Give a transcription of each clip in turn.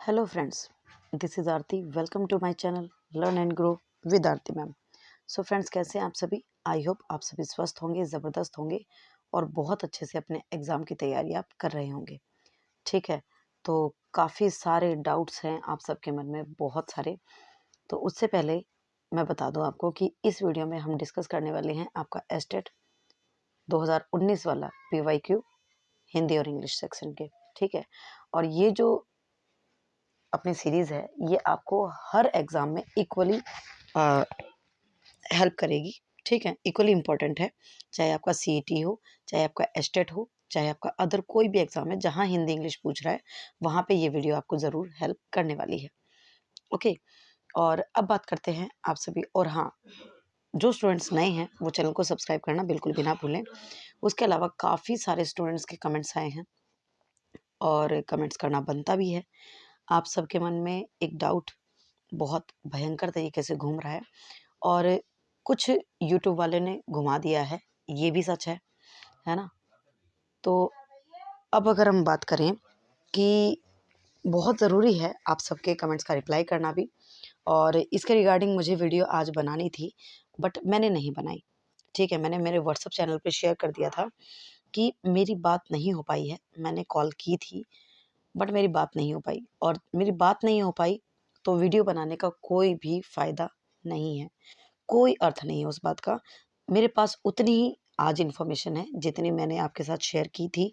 Hello friends, this is Aarti. Welcome to my channel learn and grow with Aarti ma'am. So friends, कैसे हैं आप सभी? I hope आप सभी स्वस्थ होंगे, ज़बरदस्त होंगे और बहुत अच्छे से अपने एग्ज़ाम की तैयारी आप कर रहे होंगे। ठीक है, तो काफ़ी सारे डाउट्स हैं आप सबके मन में, बहुत सारे। तो उससे पहले मैं बता दूं आपको कि इस वीडियो में हम डिस्कस करने वाले हैं आपका एस्टेट 2019 वाला PYQ हिंदी और इंग्लिश सेक्शन के। ठीक है, और ये जो अपनी सीरीज़ है ये आपको हर एग्ज़ाम में इक्वली हेल्प करेगी। ठीक है, इक्वली इम्पॉर्टेंट है, चाहे आपका CET हो, चाहे आपका एस्टेट हो, चाहे आपका अदर कोई भी एग्ज़ाम है जहाँ हिंदी इंग्लिश पूछ रहा है, वहाँ पे ये वीडियो आपको ज़रूर हेल्प करने वाली है। ओके, और अब बात करते हैं आप सभी। और हाँ, जो स्टूडेंट्स नए हैं वो चैनल को सब्सक्राइब करना बिल्कुल भी ना भूलें। उसके अलावा काफ़ी सारे स्टूडेंट्स के कमेंट्स आए हैं और कमेंट्स करना बनता भी है। आप सबके मन में एक डाउट बहुत भयंकर तरीके से घूम रहा है और कुछ यूट्यूब वाले ने घुमा दिया है, ये भी सच है ना? तो अब अगर हम बात करें कि बहुत ज़रूरी है आप सबके कमेंट्स का रिप्लाई करना भी, और इसके रिगार्डिंग मुझे वीडियो आज बनानी थी बट मैंने नहीं बनाई। ठीक है, मैंने मेरे व्हाट्सएप चैनल पे शेयर कर दिया था कि मेरी बात नहीं हो पाई है। मैंने कॉल की थी बट मेरी बात नहीं हो पाई, और मेरी बात नहीं हो पाई तो वीडियो बनाने का कोई भी फ़ायदा नहीं है, कोई अर्थ नहीं है उस बात का। मेरे पास उतनी ही आज इन्फॉर्मेशन है जितनी मैंने आपके साथ शेयर की थी,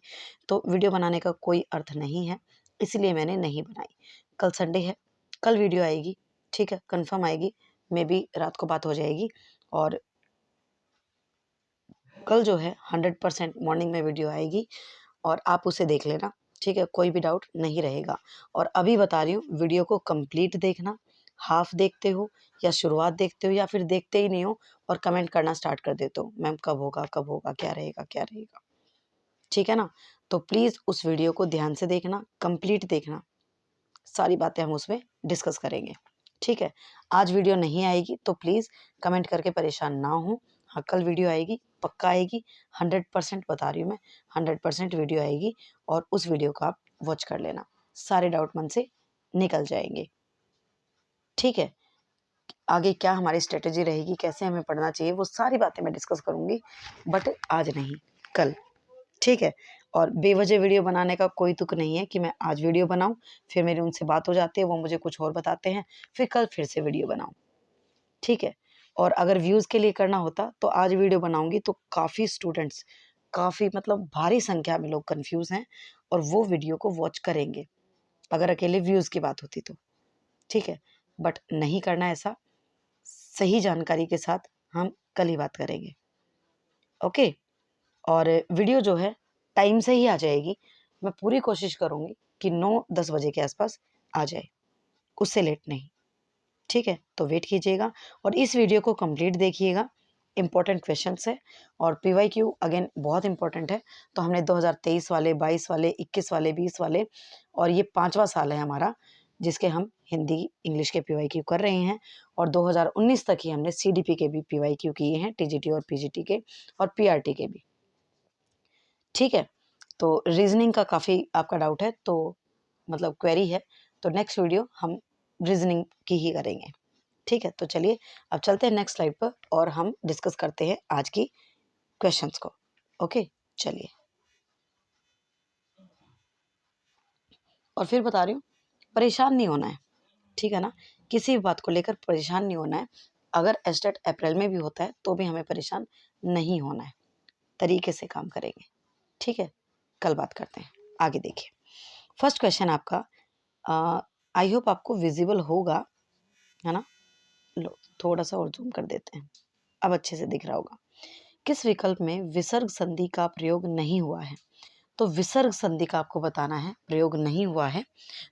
तो वीडियो बनाने का कोई अर्थ नहीं है, इसलिए मैंने नहीं बनाई। कल संडे है, कल वीडियो आएगी। ठीक है, कंफर्म आएगी, मे बी रात को बात हो जाएगी और कल जो है 100% मॉर्निंग में वीडियो आएगी और आप उसे देख लेना। ठीक है, कोई भी डाउट नहीं रहेगा। और अभी बता रही हूँ, वीडियो को कंप्लीट देखना। हाफ देखते हो या शुरुआत देखते हो या फिर देखते ही नहीं हो और कमेंट करना स्टार्ट कर देते हो, मैम कब होगा, क्या रहेगा, क्या रहेगा। ठीक है ना? तो प्लीज़ उस वीडियो को ध्यान से देखना, कंप्लीट देखना, सारी बातें हम उसमें डिस्कस करेंगे। ठीक है, आज वीडियो नहीं आएगी तो प्लीज़ कमेंट करके परेशान ना हो। हाँ, कल वीडियो आएगी, पक्का आएगी, 100% बता रही हूँ मैं, 100% वीडियो आएगी और उस वीडियो को आप वॉच कर लेना, सारे डाउट मन से निकल जाएंगे। ठीक है, आगे क्या हमारी स्ट्रेटेजी रहेगी, कैसे हमें पढ़ना चाहिए, वो सारी बातें मैं डिस्कस करूँगी, बट आज नहीं, कल। ठीक है, और बेवजह वीडियो बनाने का कोई तुक नहीं है कि मैं आज वीडियो बनाऊं, फिर मेरी उनसे बात हो जाती है, वो मुझे कुछ और बताते हैं, फिर कल फिर से वीडियो बनाऊं। ठीक है, और अगर व्यूज़ के लिए करना होता तो आज वीडियो बनाऊंगी तो काफ़ी स्टूडेंट्स, काफ़ी मतलब भारी संख्या में लोग कंफ्यूज हैं और वो वीडियो को वॉच करेंगे अगर अकेले व्यूज़ की बात होती तो। ठीक है, बट नहीं करना ऐसा, सही जानकारी के साथ हम कल ही बात करेंगे। ओके, और वीडियो जो है टाइम से ही आ जाएगी। मैं पूरी कोशिश करूँगी कि 9-10 बजे के आसपास आ जाए, उससे लेट नहीं। ठीक है, तो वेट कीजिएगा और इस वीडियो को कंप्लीट देखिएगा। इम्पोर्टेंट क्वेश्चंस है और PYQ अगेन बहुत इंपॉर्टेंट है। तो हमने 2023 वाले, 22 वाले, 21 वाले, 20 वाले, और ये 5वां साल है हमारा जिसके हम हिंदी इंग्लिश के PYQ कर रहे हैं, और 2019 तक ही हमने CDP के भी PYQ किए हैं, TGT और PGT के और PRT के भी। ठीक है, तो रीजनिंग का काफ़ी आपका डाउट है, तो मतलब क्वेरी है, तो नेक्स्ट वीडियो हम रीजनिंग की ही करेंगे। ठीक है, तो चलिए अब चलते हैं नेक्स्ट स्लाइड पर और हम डिस्कस करते हैं आज की क्वेश्चंस को। ओके, चलिए, और फिर बता रही हूँ, परेशान नहीं होना है। ठीक है ना, किसी भी बात को लेकर परेशान नहीं होना है। अगर एस्टेट अप्रैल में भी होता है तो भी हमें परेशान नहीं होना है, तरीके से काम करेंगे। ठीक है, कल बात करते हैं। आगे देखिए, फर्स्ट क्वेश्चन आपका, आई होप आपको विजिबल होगा, है ना? लो थोड़ा सा और जूम कर देते हैं, अब अच्छे से दिख रहा होगा। किस विकल्प में विसर्ग संधि का प्रयोग नहीं हुआ है? तो विसर्ग संधि का आपको बताना है, प्रयोग नहीं हुआ है।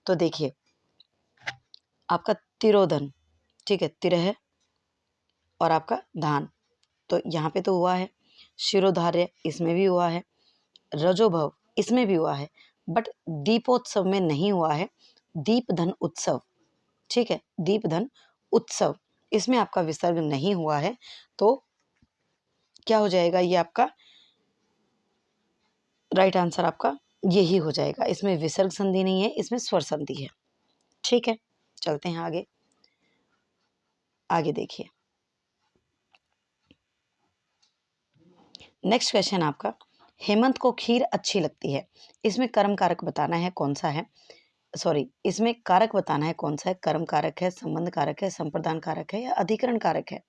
तो देखिए, आपका तिरोधन, ठीक है, तिरह और आपका धान, तो यहाँ पे तो हुआ है। शिरोधार्य इसमें भी हुआ है, रजोभव इसमें भी हुआ है, बट दीपोत्सव में नहीं हुआ है। दीपधन उत्सव, ठीक है, दीपधन उत्सव, इसमें आपका विसर्ग नहीं हुआ है। तो क्या हो जाएगा, ये आपका राइट आंसर आपका यही हो जाएगा। इसमें विसर्ग संधि नहीं है, इसमें स्वर संधि है। ठीक है, चलते हैं आगे। आगे देखिए, नेक्स्ट क्वेश्चन आपका, हेमंत को खीर अच्छी लगती है। इसमें कर्म कारक बताना है कौन सा है, सॉरी, इसमें कारक बताना है कौन सा है, कर्म कारक है, संबंध कारक है, संप्रदान कारक है या अधिकरण कारक है।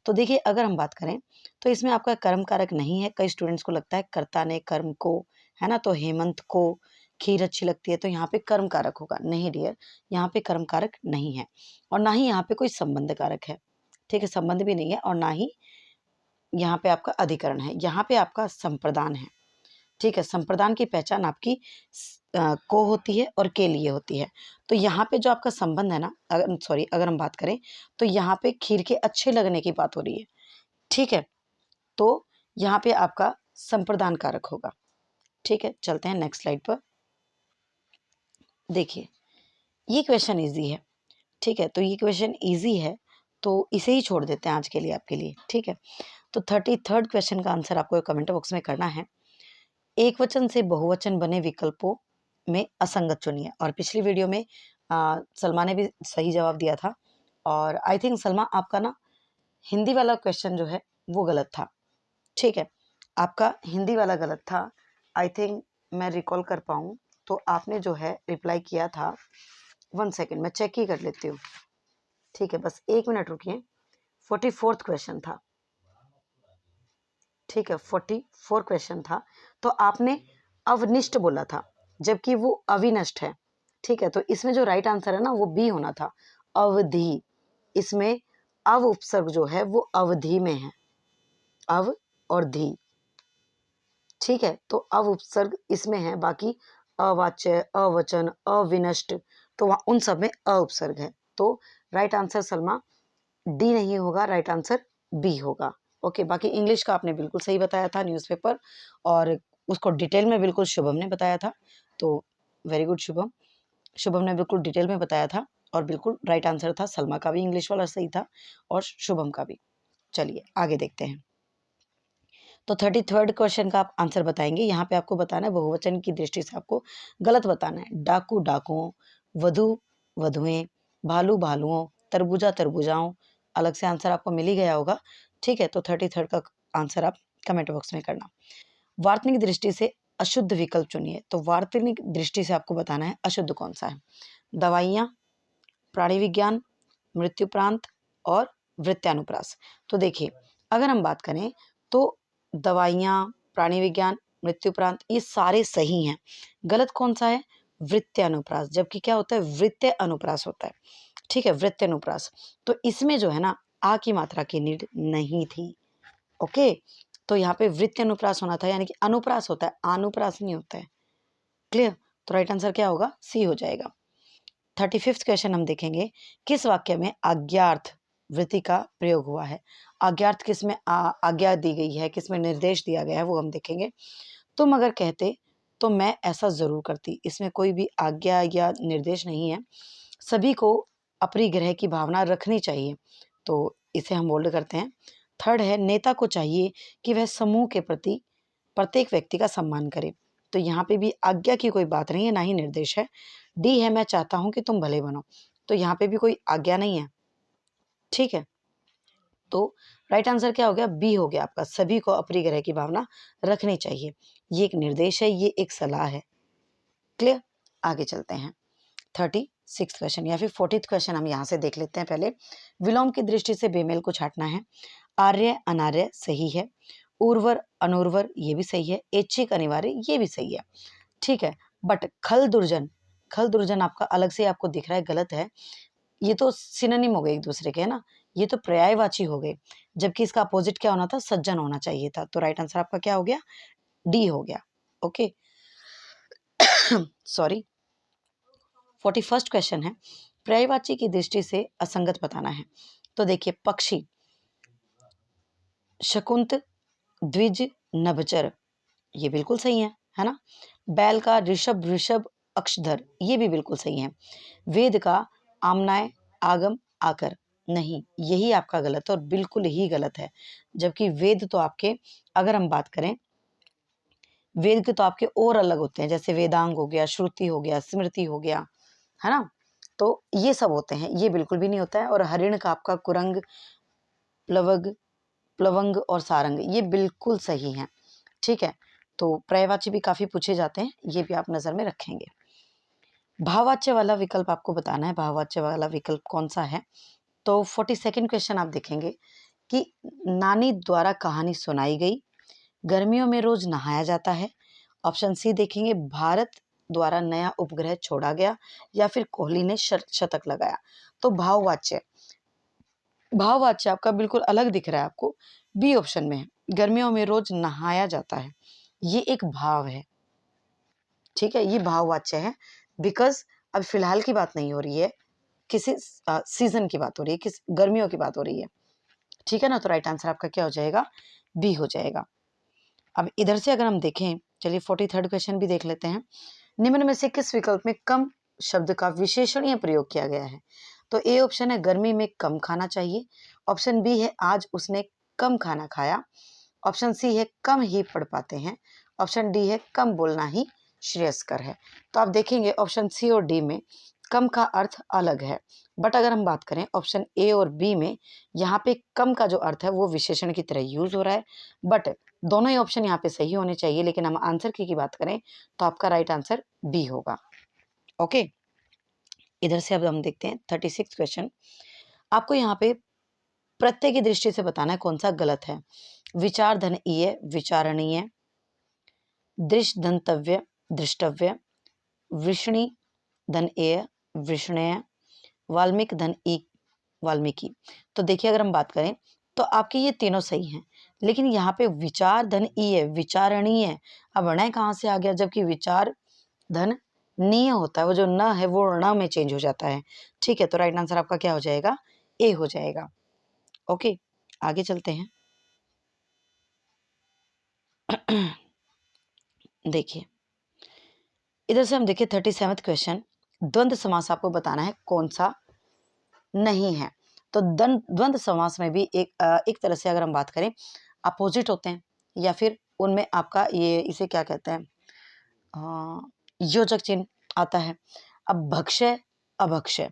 तो देखिए, अगर हम बात करें तो इसमें आपका कर्म कारक नहीं है। कई स्टूडेंट्स को लगता है कर्ता ने कर्म को, है ना, तो हेमंत को खीर अच्छी लगती है तो यहाँ पे कर्म कारक होगा। नहीं डियर, यहाँ पे कर्म कारक नहीं है और ना ही यहाँ पे कोई संबंध कारक है। ठीक है, संबंध भी नहीं है और ना ही यहाँ पे आपका अधिकरण है। यहाँ पे आपका संप्रदान है। ठीक है, संप्रदान की पहचान आपकी को होती है और के लिए होती है। तो यहाँ पे जो आपका संबंध है ना, अगर हम बात करें तो यहाँ पे खीर के अच्छे लगने की बात हो रही है। ठीक है, तो यहाँ पे आपका संप्रदान कारक होगा। ठीक है, चलते हैं नेक्स्ट स्लाइड पर। देखिए, ये क्वेश्चन इजी है। ठीक है, तो ये क्वेश्चन इजी है तो इसे ही छोड़ देते हैं आज के लिए आपके लिए। ठीक है, तो 33rd क्वेश्चन का आंसर आपको कमेंट बॉक्स में करना है। एक वचन से बहुवचन बने विकल्पों में असंगत चुनिए। और पिछली वीडियो में सलमा ने भी सही जवाब दिया था और आई थिंक सलमा आपका ना हिंदी वाला क्वेश्चन जो है वो गलत था। ठीक है, आपका हिंदी वाला गलत था। आई थिंक मैं रिकॉल कर पाऊँ तो आपने जो है रिप्लाई किया था, 1 सेकेंड मैं चेक ही कर लेती हूँ। ठीक है, बस 1 मिनट रुकिए। 44th क्वेश्चन था। ठीक है, 44 क्वेश्चन था तो आपने अवनिष्ट बोला था जबकि वो अविनष्ट है। ठीक है, तो इसमें जो राइट आंसर है ना वो बी होना था, अवधि। इसमें अव उपसर्ग जो है वो अवधि में है, अव और धी। ठीक है, तो अव उपसर्ग इसमें है, बाकी अवाच्य, अवचन, अविनष्ट तो वहाँ उन सब में अ उपसर्ग है। तो राइट आंसर सलमा डी नहीं होगा, राइट आंसर बी होगा। ओके, बाकी इंग्लिश का आपने बिल्कुल सही बताया था, न्यूज़पेपर, और उसको डिटेल में बिल्कुल शुभम ने बताया था। तो वेरी गुड शुभम, शुभम ने बिल्कुल डिटेल में बताया था और बिल्कुल राइट आंसर था। सलमा का भी इंग्लिश वाला सही था और शुभम का भी। चलिए आगे देखते हैं। तो 33rd क्वेश्चन का आप आंसर बताएंगे। यहाँ पे आपको बताना है, बहुवचन की दृष्टि से आपको गलत बताना है। डाकू डाकुओं, वधु वधुएं, भालू भालुओं, तरबूजा तरबूजाओं। अलग से आंसर आपको मिल ही गया होगा। ठीक है, तो 33rd का आंसर आप कमेंट बॉक्स में करना। वार्तनिक दृष्टि से अशुद्ध विकल्प चुनिए। तो वार्तनिक दृष्टि से आपको बताना है अशुद्ध कौन सा है। दवाइयाँ, प्राणी विज्ञान, मृत्युप्रांत और वृत्यानुप्रास। तो देखिए, अगर हम बात करें तो दवाइयाँ, प्राणी विज्ञान, मृत्युप्रांत ये सारे सही हैं। गलत कौन सा है? वृत्यानुप्रास, जबकि क्या होता है? वृत्य अनुप्रास होता है। ठीक है, वृत्य अनुप्रास। तो इसमें जो है ना आ की मात्रा की नीड नहीं थी। ओके, तो यहाँ पे वृत्य अनुप्रास होना था, यानी कि अनुप्रास होता है, अनुप्रास नहीं होता है। क्लियर? तो राइट आंसर क्या होगा? सी हो जाएगा। 35th क्वेश्चन हम देखेंगे, किस वाक्य में आज्ञार्थ वृत्ति का प्रयोग हुआ है। आज्ञार्थ किस में आज्ञा दी गई है, किस में निर्देश दिया गया है, वो हम देखेंगे। तुम अगर कहते तो मैं ऐसा जरूर करती। इसमें कोई भी आज्ञा या निर्देश नहीं है। सभी को अपरिग्रह की भावना रखनी चाहिए, तो इसे हम बोल्ड करते हैं। थर्ड है, नेता को चाहिए कि वह समूह के प्रति प्रत्येक व्यक्ति का सम्मान करे। तो यहाँ पे भी आज्ञा की कोई बात नहीं है, ना ही निर्देश है। डी है, मैं चाहता हूं कि तुम भले बनो। तो यहाँ पे भी कोई आज्ञा नहीं है। ठीक है, तो राइट आंसर क्या हो गया? बी हो गया आपका, सभी को अपरिग्रह की भावना रखनी चाहिए। ये एक निर्देश है, ये एक सलाह है। क्लियर? आगे चलते हैं। 36th क्वेश्चन या फिर 40th क्वेश्चन हम यहाँ से देख लेते हैं। पहले विलोम की दृष्टि से बेमेल को छांटना है। आर्य अनार्य सही है, उर्वर अनुर्वर ये भी सही है, ऐच्छिक अनिवार्य ये भी सही है। ठीक है, बट खल दुर्जन, खल दुर्जन आपका अलग से आपको दिख रहा है, गलत है। ये तो सिनोनिम हो गए एक दूसरे के, है ना, ये तो पर्यायवाची हो गए, जबकि इसका अपोजिट क्या होना था? सज्जन होना चाहिए था। तो राइट आंसर आपका क्या हो गया? डी हो गया। Okay sorry. 41st क्वेश्चन है, पर्यायवाची की दृष्टि से असंगत बताना है। तो देखिए, पक्षी, शकुंत, द्विज, नभचर ये बिल्कुल सही है ना। बैल का ऋषभ ऋषभ अक्षधर ये भी बिल्कुल सही है। वेद का आमनाय आगम आकर नहीं, यही आपका गलत है और बिल्कुल ही गलत है। जबकि वेद तो आपके, अगर हम बात करें वेद के, तो आपके और अलग होते हैं, जैसे वेदांग हो गया, श्रुति हो गया, स्मृति हो गया, है ना। तो ये सब होते हैं, ये बिल्कुल भी नहीं होता है। और हरिण का आपका कुरंग, प्लवग, प्लवंग और सारंग, ये बिल्कुल सही हैं। ठीक है, तो पर्यायवाची भी काफी पूछे जाते हैं, ये भी आप नजर में रखेंगे। भाववाच्य वाला विकल्प आपको बताना है, भाववाच्य वाला विकल्प कौन सा है। तो 42nd क्वेश्चन आप देखेंगे कि नानी द्वारा कहानी सुनाई गई, गर्मियों में रोज नहाया जाता है। ऑप्शन सी देखेंगे, भारत द्वारा नया उपग्रह छोड़ा गया, या फिर कोहली ने शतक लगाया। तो भाववाच्य, भाववाच्य आपका बिल्कुल अलग दिख रहा है आपको, बी ऑप्शन में है, गर्मियों में रोज नहाया जाता है, ये एक भाव है। ठीक है, ये भाववाच्य है, बिकॉज अब फिलहाल की बात नहीं हो रही है, किसी सीजन की बात हो रही है, किस गर्मियों की बात हो रही है। ठीक है ना, तो राइट आंसर आपका क्या हो जाएगा, बी हो जाएगा। अब इधर से अगर हम देखें, चलिए 43rd क्वेश्चन भी देख लेते हैं। निम्न में से किस विकल्प में कम शब्द का विशेषणीय प्रयोग किया गया है। तो ए ऑप्शन है, गर्मी में कम खाना चाहिए। ऑप्शन बी है, आज उसने कम खाना खाया। ऑप्शन सी है, कम ही पढ़ पाते हैं। ऑप्शन डी है, कम बोलना ही श्रेयस्कर है। तो आप देखेंगे ऑप्शन सी और डी में कम का अर्थ अलग है, बट अगर हम बात करें ऑप्शन ए और बी में, यहाँ पे कम का जो अर्थ है वो विशेषण की तरह यूज हो रहा है, बट दोनों ही ऑप्शन यहाँ पे सही होने चाहिए। लेकिन हम आंसर की बात करें तो आपका राइट आंसर बी होगा। ओके, इधर से अब हम देखते हैं 36 क्वेश्चन। आपको यहाँ पे प्रत्यय की दृष्टि से बताना है कौन सा गलत है। विचार धन ई है, विचारणीय। दृश धनतव्य, दृष्टव्य। वृषणी धन ए, वृषणीय। वाल्मीकि धन ई, वाल्मीकि। तो देखिए अगर हम बात करें तो आपके ये तीनों सही हैं, लेकिन यहाँ पे विचार धन ई है, विचारणीय है। अब ण कहाँ से आ गया, जबकि विचार धन नीय होता है, वो जो न है वो ण में चेंज हो जाता है। ठीक है, तो राइट आंसर आपका क्या हो जाएगा, ए हो जाएगा। ओके, आगे चलते हैं। देखिए इधर से हम देखिए 37th क्वेश्चन, द्वंद्व समास आपको बताना है कौन सा नहीं है। तो द्वंद्व समास में भी एक तरह से अगर हम बात करें, अपोजिट होते हैं, या फिर उनमें आपका ये इसे क्या कहते हैं, योजक चिन्ह आता है। अब भक्षय, अभक्षय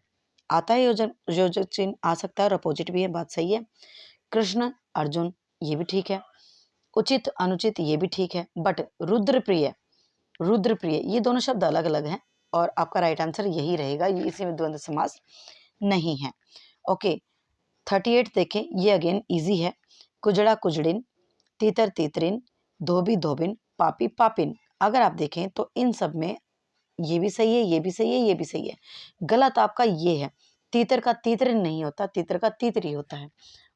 आता है, योजक चिन्ह आ सकता है और अपोजिट भी है, बात सही है। कृष्ण, अर्जुन, ये भी ठीक है। उचित, अनुचित, ये भी ठीक है, बट रुद्रप्रिय, रुद्रप्रिय, ये दोनों शब्द अलग अलग हैं, और आपका राइट आंसर यही रहेगा, ये इसी में द्वंद्व समास नहीं है। ओके, 38 देखें, ये अगेन इजी है। कुजड़ा, कुजड़िन। तीतर, तीतरिन। धोबी, धोबिन। पापी, पापिन। अगर आप देखें तो इन सब में ये भी सही है, ये भी सही है, ये भी सही है। गलत आपका ये है, तीतर का तीतरिन नहीं होता, तीतर का तीतरी होता है।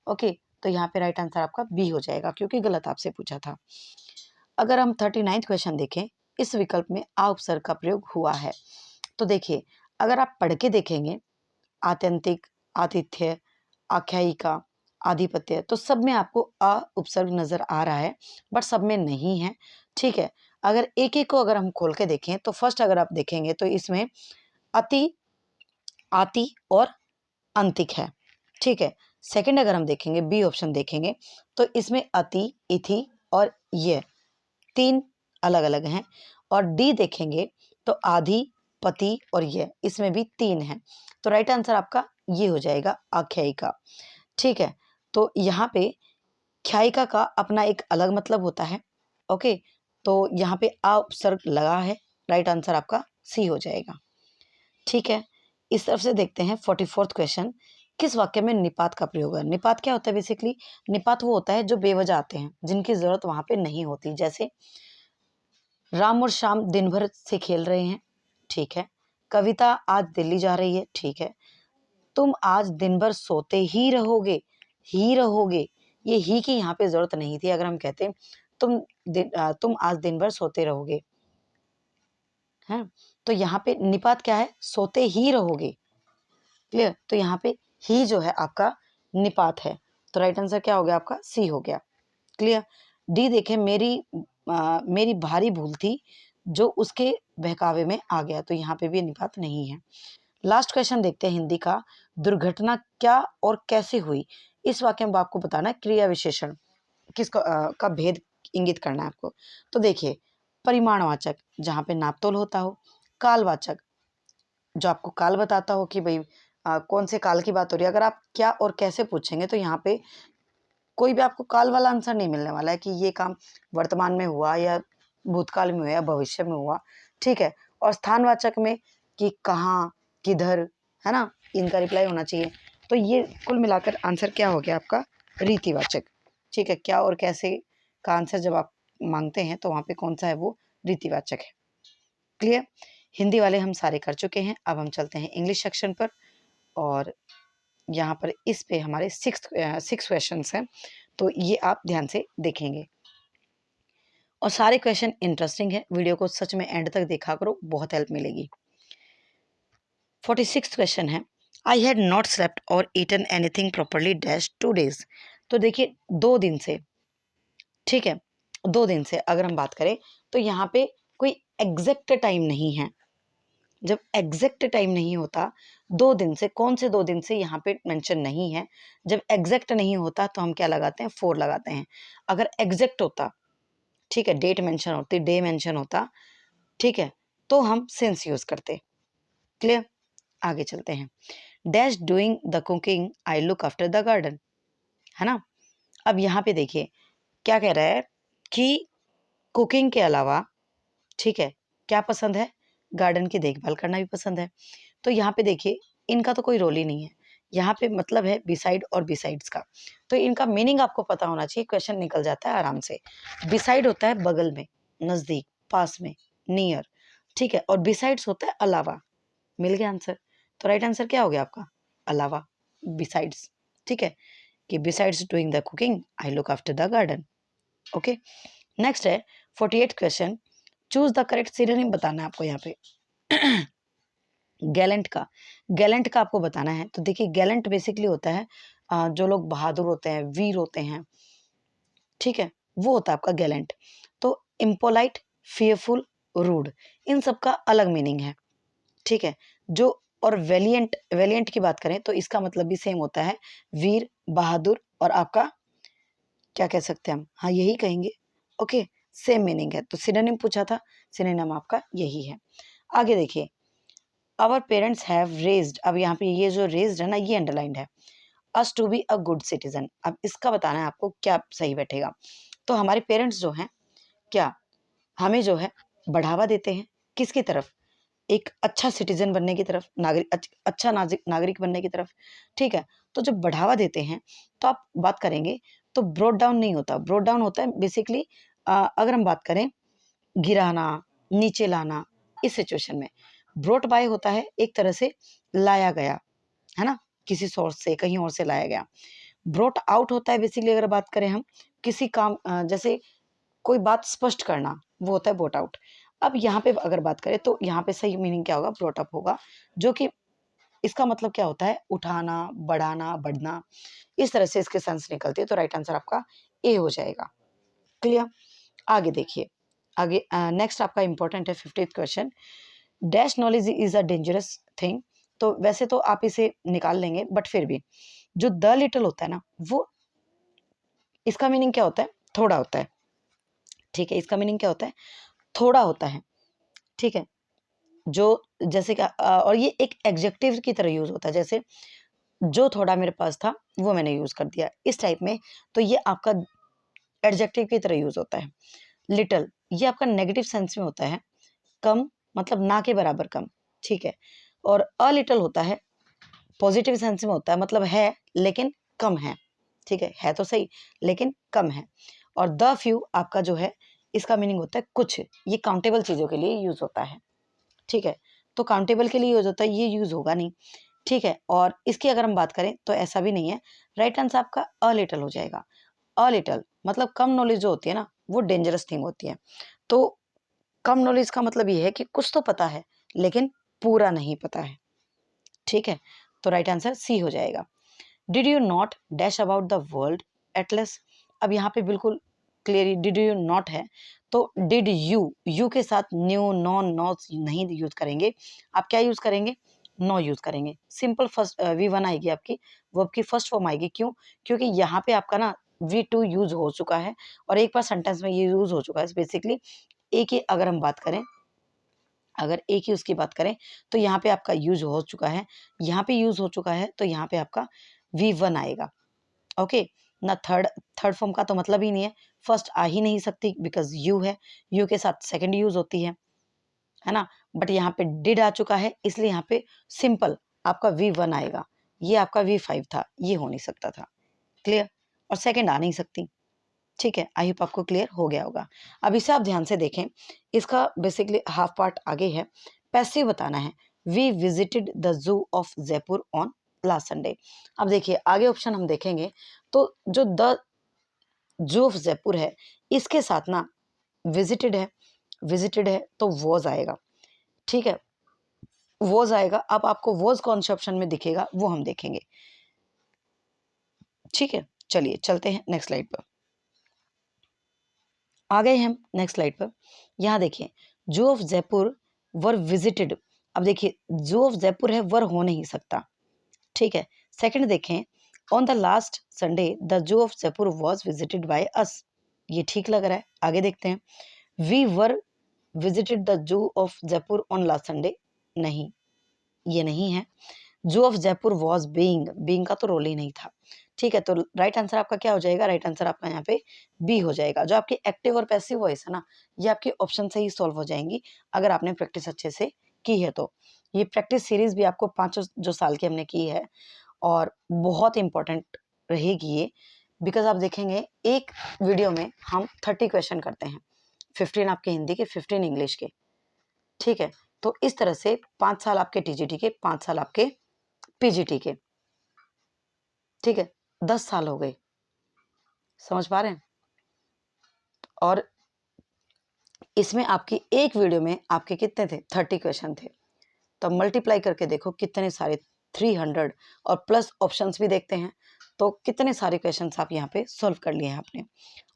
ओके, तो यहाँ पे राइट आंसर आपका बी हो जाएगा, क्योंकि गलत आपसे पूछा था। अगर हम 39th क्वेश्चन देखें, इस विकल्प में आ उपसर्ग का प्रयोग हुआ है। तो देखिए अगर आप पढ़ के देखेंगे, आत्यंतिक, आतिथ्य, आख्यायिका, आधिपत्य, तो सब में आपको अ उपसर्ग नजर आ रहा है, बट सब में नहीं है। ठीक है, अगर एक एक को अगर हम खोल के देखें तो फर्स्ट अगर आप देखेंगे तो इसमें अति, आति और अंतिक है। ठीक है, सेकंड अगर हम देखेंगे, बी ऑप्शन देखेंगे तो इसमें अति, इथि और ये तीन अलग अलग हैं। और डी देखेंगे तो आधि, पति और ये, इसमें भी तीन हैं। तो राइट आंसर आपका ये हो जाएगा, आख्यायिका। ठीक है, तो यहाँ पे ख्यायिका का अपना एक अलग मतलब होता है। ओके, तो यहाँ पे आ उपसर्ग लगा है, राइट आंसर आपका सी हो जाएगा। ठीक है, इस तरफ से देखते हैं 44th क्वेश्चन, किस वाक्य में निपात का प्रयोग है। निपात क्या होता है, बेसिकली निपात वो होता है जो बेवजह आते हैं, जिनकी जरूरत वहां पे नहीं होती। जैसे राम और श्याम दिन भर से खेल रहे हैं, ठीक है। कविता आज दिल्ली जा रही है, ठीक है। तुम आज दिन भर सोते ही रहोगे, ये ही की यहाँ पे जरूरत नहीं थी। अगर हम कहते तुम आज दिन भर सोते रहोगे, है, तो यहाँ पे निपात क्या है, सोते ही रहोगे। क्लियर, तो यहाँ पे ही जो है आपका निपात है, तो राइट आंसर क्या हो गया आपका, सी हो गया। क्लियर, डी देखें, मेरी भारी भूल थी जो उसके बहकावे में आ गया, तो यहाँ पे भी निपात नहीं है। लास्ट क्वेश्चन देखते हैं हिंदी का, दुर्घटना क्या और कैसे हुई। इस वाक्य में आपको बताना है क्रिया विशेषण किसका का भेद इंगित करना है आपको। तो देखिए, परिमाणवाचक जहाँ पे नापतोल होता हो, कालवाचक जो आपको काल बताता हो कि भाई कौन से काल की बात हो रही है। अगर आप क्या और कैसे पूछेंगे तो यहाँ पे कोई भी आपको काल वाला आंसर नहीं मिलने वाला है कि ये काम वर्तमान में हुआ या भूतकाल में हुआ या भविष्य में हुआ, ठीक है। और स्थानवाचक में कि कहाँ, किधर, है ना, इनका रिप्लाई होना चाहिए। तो ये कुल मिलाकर आंसर क्या हो गया आपका, रीतिवाचक, ठीक है। क्या और कैसे का आंसर जब आप मांगते हैं तो वहाँ पे कौन सा है, वो रीतिवाचक है। क्लियर। हिंदी वाले हम सारे कर चुके हैं। अब हम चलते हैं इंग्लिश सेक्शन पर, और यहाँ पर इस पे हमारे सिक्स क्वेश्चंस हैं, तो ये आप ध्यान से देखेंगे और सारे क्वेश्चन इंटरेस्टिंग है। वीडियो को सच में एंड तक देखा करो, बहुत हेल्प मिलेगी। 46 क्वेश्चन है, आई हैड नॉट स्लेप्ट और eaten anything properly dash 2 days। तो देखिए 2 दिन से, ठीक है, 2 दिन से अगर हम बात करें तो यहाँ पे कोई एग्जैक्ट टाइम नहीं है। जब एग्जैक्ट टाइम नहीं होता 2 दिन से, कौन से 2 दिन से यहाँ पे मेंशन नहीं है। जब एग्जैक्ट नहीं होता तो हम क्या लगाते हैं, 4 लगाते हैं। अगर एग्जैक्ट होता, ठीक है, डेट मेंशन होती, डे मेंशन होता, ठीक है, तो हम सिंस यूज करते। क्लियर। आगे चलते हैं। Dash doing the cooking I look after the garden, है ना। अब यहाँ पे देखिए क्या कह रहा है कि कुकिंग के अलावा, ठीक है, क्या पसंद है, गार्डन की देखभाल करना भी पसंद है। तो यहाँ पे देखिए इनका तो कोई रोल ही नहीं है। यहाँ पे मतलब है बिसाइड और बिसाइड्स का, तो इनका मीनिंग आपको पता होना चाहिए, क्वेश्चन निकल जाता है आराम से। बिसाइड होता है बगल में, नजदीक, पास में, नियर, ठीक है, और बिसाइड्स होता है अलावा। मिल गया आंसर। तो राइट आंसर क्या हो गया आपका, अलावा, बिसाइड्स, ठीक है, कि besides doing the cooking I look after the garden. Okay. Next है 48 question, choose the correct synonym बताना है आपको यहाँ पे। गैलेंट का, गैलेंट का आपको बताना है। तो देखिए गैलेंट बेसिकली होता है जो लोग बहादुर होते हैं, वीर होते हैं, ठीक है, वो होता है आपका गैलेंट। तो इम्पोलाइट, फियरफुल, रूड, इन सब का अलग मीनिंग है, ठीक है। जो और वेलिएंट, वेलिएंट की बात करें तो इसका मतलब भी सेम होता है, वीर, बहादुर, और आपका क्या कह सकते हैं हम, हाँ यही कहेंगे। ओके, सेम मीनिंग है। तो सिनोनिम पूछा था, सिनोनिम आपका यही है। आगे देखिए, आवर पेरेंट्स हैव रेज्ड, अब यहाँ पे ये जो रेज्ड है ना, ये अंडरलाइंड है, us to be a good citizen. अब इसका बताना है आपको क्या सही बैठेगा। तो हमारे पेरेंट्स जो हैं, क्या हमें जो है बढ़ावा देते हैं किसकी तरफ, एक अच्छा सिटीजन बनने की तरफ, नागरिक, अच्छा नागरिक बनने की तरफ, ठीक है। तो जब बढ़ावा देते हैं तो आप बात करेंगे तो ब्रोड डाउन नहीं होता, ब्रोड डाउन होता है बेसिकली अगर हम बात करें गिराना, नीचे लाना, इस सिचुएशन में ब्रोट बाय होता है एक तरह से लाया गया, है ना, किसी सोर्स से कहीं और से लाया गया। ब्रोट आउट होता है बेसिकली अगर बात करें हम किसी काम जैसे कोई बात स्पष्ट करना, वो होता है ब्रोट आउट। अब यहाँ पे अगर बात करें तो यहाँ पे सही मीनिंग क्या होगा, ब्रोट अप होगा, जो कि इसका मतलब क्या होता है, उठाना, बढ़ाना, बढ़ना, इस तरह से इसके सेंस निकलती है। तो राइट आंसर आपका ए हो जाएगा। क्लियर। आगे देखिए, आगे नेक्स्ट आपका इंपॉर्टेंट है 50th question, dash knowledge is a dangerous thing. तो वैसे तो आप इसे निकाल लेंगे बट फिर भी जो द लिटिल होता है ना, वो इसका मीनिंग क्या होता है, थोड़ा होता है, ठीक है। इसका मीनिंग क्या होता है, थोड़ा होता है, ठीक है। जो जैसे कि और ये एक एडजेक्टिव की तरह यूज होता है, जैसे जो थोड़ा मेरे पास था वो मैंने यूज कर दिया, इस टाइप में। तो ये आपका एडजेक्टिव की तरह यूज होता है। लिटिल ये आपका नेगेटिव सेंस में होता है, कम, मतलब ना के बराबर कम, ठीक है। और अ लिटिल होता है पॉजिटिव सेंस में होता है, मतलब है लेकिन कम है, ठीक है तो सही लेकिन कम है। और द फ्यू आपका जो है इसका मीनिंग होता है कुछ, ये काउंटेबल चीजों के लिए यूज होता है, ठीक है। तो काउंटेबल के लिए यूज होता है, ये यूज होगा नहीं, ठीक है। और इसकी अगर हम बात करें तो ऐसा भी नहीं है, राइट आंसर आपका अ लिटल हो जाएगा। अ लिटल मतलब कम नॉलेज जो होती है ना, वो डेंजरस थिंग होती है। तो कम नॉलेज का मतलब ये है कि कुछ तो पता है लेकिन पूरा नहीं पता है, ठीक है। तो राइट आंसर सी हो जाएगा। Did you not dash about the world Atlas. अब यहाँ पे बिल्कुल क्लियरली डिड यू नॉट है, तो डिड यू के साथ न्यू, नॉन, नॉट नहीं यूज करेंगे, आप क्या यूज करेंगे, नो यूज करेंगे। सिंपल फर्स्ट V1 आएगी आपकी, वो आपकी फर्स्ट फॉर्म आएगी। क्यों, क्योंकि यहाँ पे आपका ना V2 यूज हो चुका है और एक बार सेंटेंस में ये यूज हो चुका है बेसिकली। एक ही अगर हम बात करें अगर एक यूज़ की बात करें तो यहाँ पे आपका यूज हो चुका है, यहाँ पे यूज हो चुका है, तो यहाँ पे आपका V1 आएगा। ओके ना, थर्ड थर्ड फॉर्म का तो मतलब ही नहीं है, फर्स्ट आ ही नहीं सकती बिकॉज यू है, यू के साथ सेकंड यूज होती है ना। बट यहाँ पे डिड आ चुका है, इसलिए यहाँ पे सिंपल आपका V1 आएगा। ये आपका V5 था, ये हो नहीं सकता था। क्लियर? और सेकंड आ नहीं सकती। ठीक है, आई होप आपको क्लियर हो गया होगा। अब इसे आप ध्यान से देखें, इसका बेसिकली हाफ पार्ट आगे है, पैसिव बताना है। We visited the zoo of Jaipur on last Sunday. अब देखिए आगे ऑप्शन हम देखेंगे तो जो द जू ऑफ जयपुर है इसके साथ ना विजिटेड है, विजिटेड है तो वॉज आएगा। ठीक है, वॉज आएगा। अब आपको वॉज कौन से ऑप्शन में दिखेगा वो हम देखेंगे। ठीक है, चलिए चलते हैं नेक्स्ट स्लाइड पर। आ गए हम नेक्स्ट स्लाइड पर। यहाँ देखिए जू ऑफ जयपुर वर विजिटेड। अब देखिए जू ऑफ जयपुर है, वर हो नहीं सकता। ठीक है, सेकंड देखें, on the last Sunday the zoo of Jaipur was visited by us. ये ठीक लग रहा है, आगे देखते हैं। We were visited the zoo of Jaipur on last Sunday, नहीं ये नहीं है। जू ऑफ जयपुर वॉज बीइंग का तो रोल ही नहीं था। ठीक है, तो राइट आंसर आपका क्या हो जाएगा? राइट आंसर आपका यहाँ पे बी हो जाएगा। जो आपकी एक्टिव और पैसिव वॉइस है ना, ये आपके ऑप्शन से ही सॉल्व हो जाएंगी अगर आपने प्रैक्टिस अच्छे से की है तो। ये प्रैक्टिस सीरीज भी आपको 5 जो साल की हमने की है और बहुत इंपॉर्टेंट रहेगी ये, बिकॉज आप देखेंगे एक वीडियो में हम 30 क्वेश्चन करते हैं, 15 आपके हिंदी के, 15 इंग्लिश के। ठीक है, तो इस तरह से 5 साल आपके टीजीटी के, 5 साल आपके पीजीटी के। ठीक है, 10 साल हो गए, समझ पा रहे हैं? और इसमें आपकी एक वीडियो में आपके कितने थे? 30 क्वेश्चन थे। तो मल्टीप्लाई करके देखो कितने सारे, 300 और प्लस ऑप्शंस भी देखते हैं तो कितने सारे क्वेश्चंस आप यहाँ पे सॉल्व कर लिए हैं आपने।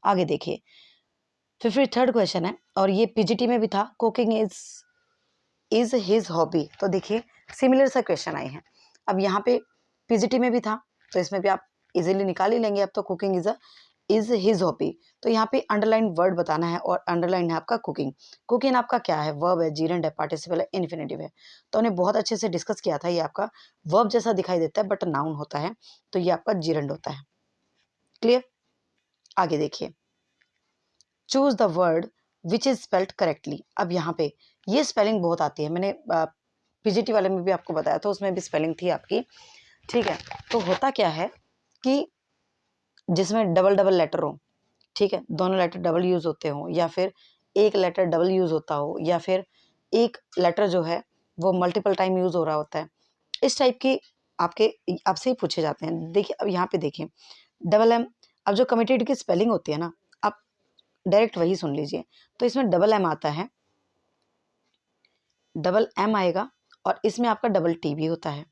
आगे देखिए 53rd क्वेश्चन है और ये पीजीटी में भी था। Cooking is his hobby. तो देखिए सिमिलर सा क्वेश्चन आए हैं। अब यहाँ पे पीजीटी में भी था तो इसमें भी आप इजीली निकाल ही लेंगे। अब तो कुकिंग इज हिज हॉबी, तो यहाँ पे अंडरलाइन वर्ड बताना है और अंडरलाइन है आपका कुकिंग। कुकिंग आपका क्या है? वर्ब है, जीरंड है, पार्टिसिपल है, इन्फिनेटिव है। तो हमने बहुत अच्छे से डिस्कस किया था, ये आपका वर्ब जैसा दिखाई देता है बट नाउन होता है, तो ये आपका जीरंड होता है। क्लियर? आगे देखिए, choose the word which is spelled correctly. अब यहाँ पे ये स्पेलिंग बहुत आती है, मैंने पीजीटी वाले में भी आपको बताया था, उसमें भी स्पेलिंग थी आपकी। ठीक है, तो होता क्या है कि जिसमें डबल डबल लेटर हो, ठीक है, दोनों लेटर डबल यूज होते हो, या फिर एक लेटर डबल यूज होता हो, या फिर एक लेटर जो है वो मल्टीपल टाइम यूज हो रहा होता है, इस टाइप की आपके आपसे ही पूछे जाते हैं। देखिए अब यहाँ पे देखिए डबल एम। अब जो कमिटेड की स्पेलिंग होती है ना, आप डायरेक्ट वही सुन लीजिए। तो इसमें डबल एम आता है, डबल एम आएगा और इसमें आपका डबल टी भी होता है।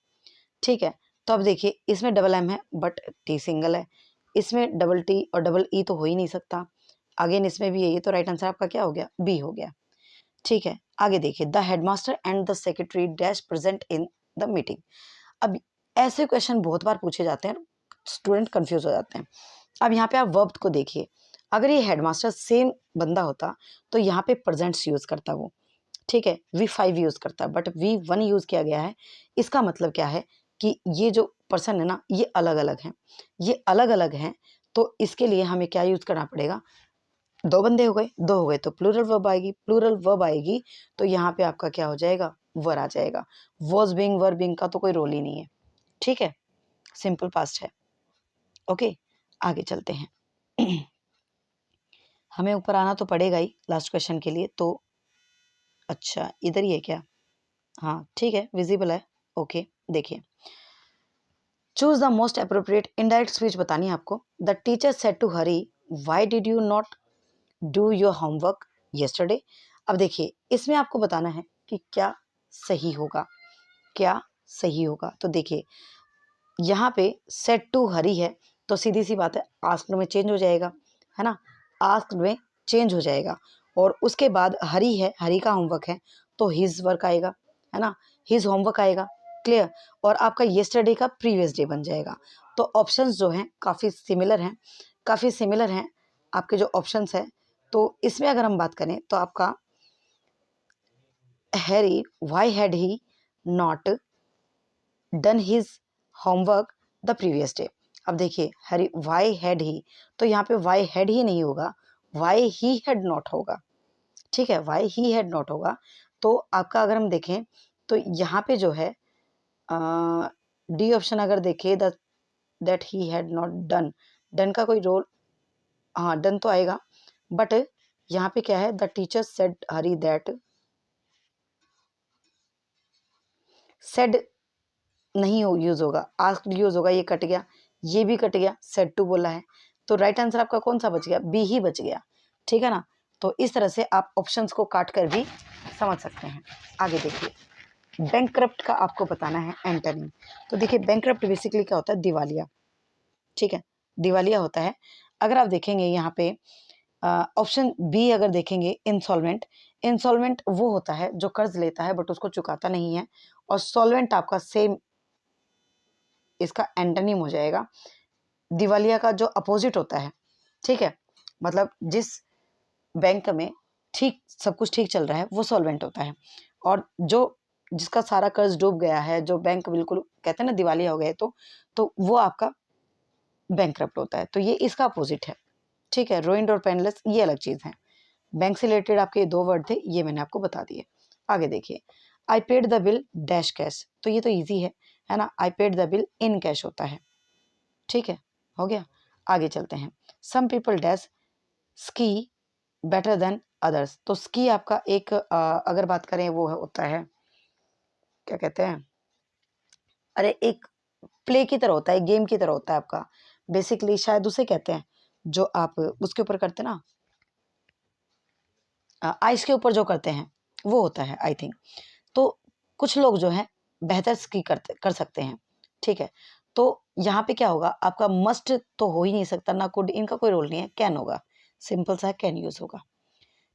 ठीक है, तो अब देखिए इसमें डबल एम है बट टी सिंगल है, इसमें डबल टी और डबल ई तो हो ही नहीं सकता। अगेन इसमें भी यही, तो राइट आंसर आपका क्या हो गया? बी हो गया। ठीक है, आगे देखिए the headmaster and the secretary dash present in the meeting. अब ऐसे क्वेश्चन बहुत बार पूछे जाते हैं, स्टूडेंट कंफ्यूज हो जाते हैं। अब यहाँ पे आप वर्ब को देखिए, अगर ये हेडमास्टर सेम बंदा होता तो यहाँ पे प्रेजेंट्स यूज करता वो। ठीक है, V5 यूज करता है बट V1 यूज किया गया है। इसका मतलब क्या है कि ये जो पर्सन है ना, ये अलग अलग हैं, ये अलग अलग हैं। तो इसके लिए हमें क्या यूज करना पड़ेगा? दो बंदे हो गए, दो हो गए तो प्लूरल वर्ब आएगी, प्लूरल वर्ब आएगी तो यहाँ पे आपका क्या हो जाएगा? वर आ जाएगा। वॉज बीइंग, वर बीइंग का तो कोई रोल ही नहीं है। ठीक है, सिंपल पास्ट है। ओके, आगे चलते हैं। हमें ऊपर आना तो पड़ेगा ही लास्ट क्वेश्चन के लिए। तो अच्छा इधर ही है क्या? हाँ ठीक है, विजिबल है। ओके, देखिए choose the most appropriate indirect speech बतानी है आपको। The teacher said to Hari, why did you not do your homework yesterday. अब देखिए इसमें आपको बताना है कि क्या सही होगा, क्या सही होगा। तो देखिए यहाँ पे सेड टू हरी है तो सीधी सी बात है आस्क्ड में चेंज हो जाएगा, है ना, आस्क्ड में चेंज हो जाएगा। और उसके बाद हरी है, हरी का होमवर्क है तो हिज वर्क आएगा, है ना, हिज होमवर्क आएगा। क्लियर? और आपका येस्टरडे का प्रीवियस डे बन जाएगा। तो ऑप्शंस जो हैं काफ़ी सिमिलर हैं, काफ़ी सिमिलर हैं आपके जो ऑप्शंस हैं। तो इसमें अगर हम बात करें तो आपका Harry why had he not done his homework the previous day. अब देखिए हैरी व्हाई हैड ही, तो यहाँ पे व्हाई हैड ही नहीं होगा, व्हाई ही हैड नॉट होगा। ठीक है, व्हाई ही हैड नॉट होगा। तो आपका अगर हम देखें तो यहाँ पे जो है डी ऑप्शन अगर देखें that he had not done, done का कोई रोल, हाँ डन तो आएगा, बट यहाँ पे क्या है, the teacher said Hari that, said नहीं हो यूज होगा, आस्क्ड यूज होगा, ये कट गया, ये भी कट गया, सेड टू बोला है, तो राइट आंसर आपका कौन सा बच गया, बी ही बच गया। ठीक है ना, तो इस तरह से आप ऑप्शंस को काट कर भी समझ सकते हैं। आगे देखिए, बैंकक्रप्ट का आपको बताना है एंटोनिम। तो देखिए बैंकक्रप्ट बेसिकली क्या होता है, दिवालिया। ठीक है, दिवालिया होता है। अगर आप देखेंगे यहाँ पे ऑप्शन बी अगर देखेंगे, इंसॉल्वेंट, इंसॉल्वेंट वो होता है जो कर्ज लेता है बट उसको चुकाता नहीं है, और सॉल्वेंट आपका सेम इसका एंटोनिम हो जाएगा, दिवालिया का जो अपोजिट होता है। ठीक है, मतलब जिस बैंक में ठीक सब कुछ ठीक चल रहा है वो सॉल्वेंट होता है, और जो जिसका सारा कर्ज डूब गया है, जो बैंक बिल्कुल कहते हैं ना दिवालिया हो गए, तो वो आपका बैंकक्रप्ट होता है। तो ये इसका अपोजिट है। ठीक है, रोइंड और पेनलेस ये अलग चीज है। बैंक से रिलेटेड आपके दो वर्ड थे, ये मैंने आपको बता दिए। आगे देखिए, I paid the bill dash cash, तो ये तो इजी है ना, I paid the bill in cash होता है। ठीक है, हो गया। आगे चलते हैं, some people dash ski better than others, तो स्की आपका एक अगर बात करें वो होता है, क्या कहते हैं, अरे एक प्ले की तरह होता है, गेम की तरह होता है आपका, बेसिकली शायद उसे कहते हैं जो आप उसके ऊपर करते हैं ना, आइस के ऊपर जो करते हैं वो होता है आई थिंक। तो कुछ लोग जो है बेहतर स्की कर सकते हैं। ठीक है, तो यहाँ पे क्या होगा, आपका मस्ट तो हो ही नहीं सकता, ना कुड, इनका कोई रोल नहीं है, कैन होगा, सिंपल सा कैन यूज होगा।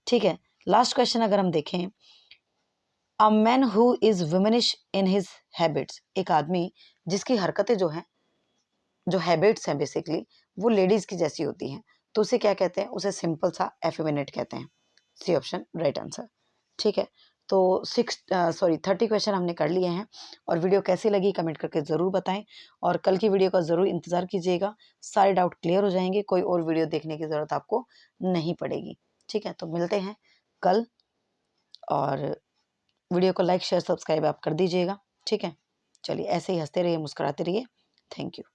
ठीक है, लास्ट क्वेश्चन अगर हम देखें, a man who is womanish in his habits, एक आदमी जिसकी हरकतें जो हैं, जो हैबिट्स हैं बेसिकली वो लेडीज की जैसी होती हैं, तो उसे क्या कहते हैं, उसे सिंपल सा एफेमिनेट कहते हैं। C option right answer. ठीक है, तो 30 क्वेश्चन हमने कर लिए हैं, और वीडियो कैसी लगी कमेंट करके ज़रूर बताएं, और कल की वीडियो का ज़रूर इंतज़ार कीजिएगा, सारे डाउट क्लियर हो जाएंगे, कोई और वीडियो देखने की ज़रूरत आपको नहीं पड़ेगी। ठीक है, तो मिलते हैं कल, और वीडियो को लाइक शेयर सब्सक्राइब आप कर दीजिएगा। ठीक है, चलिए ऐसे ही हंसते रहिए, मुस्कुराते रहिए। Thank you.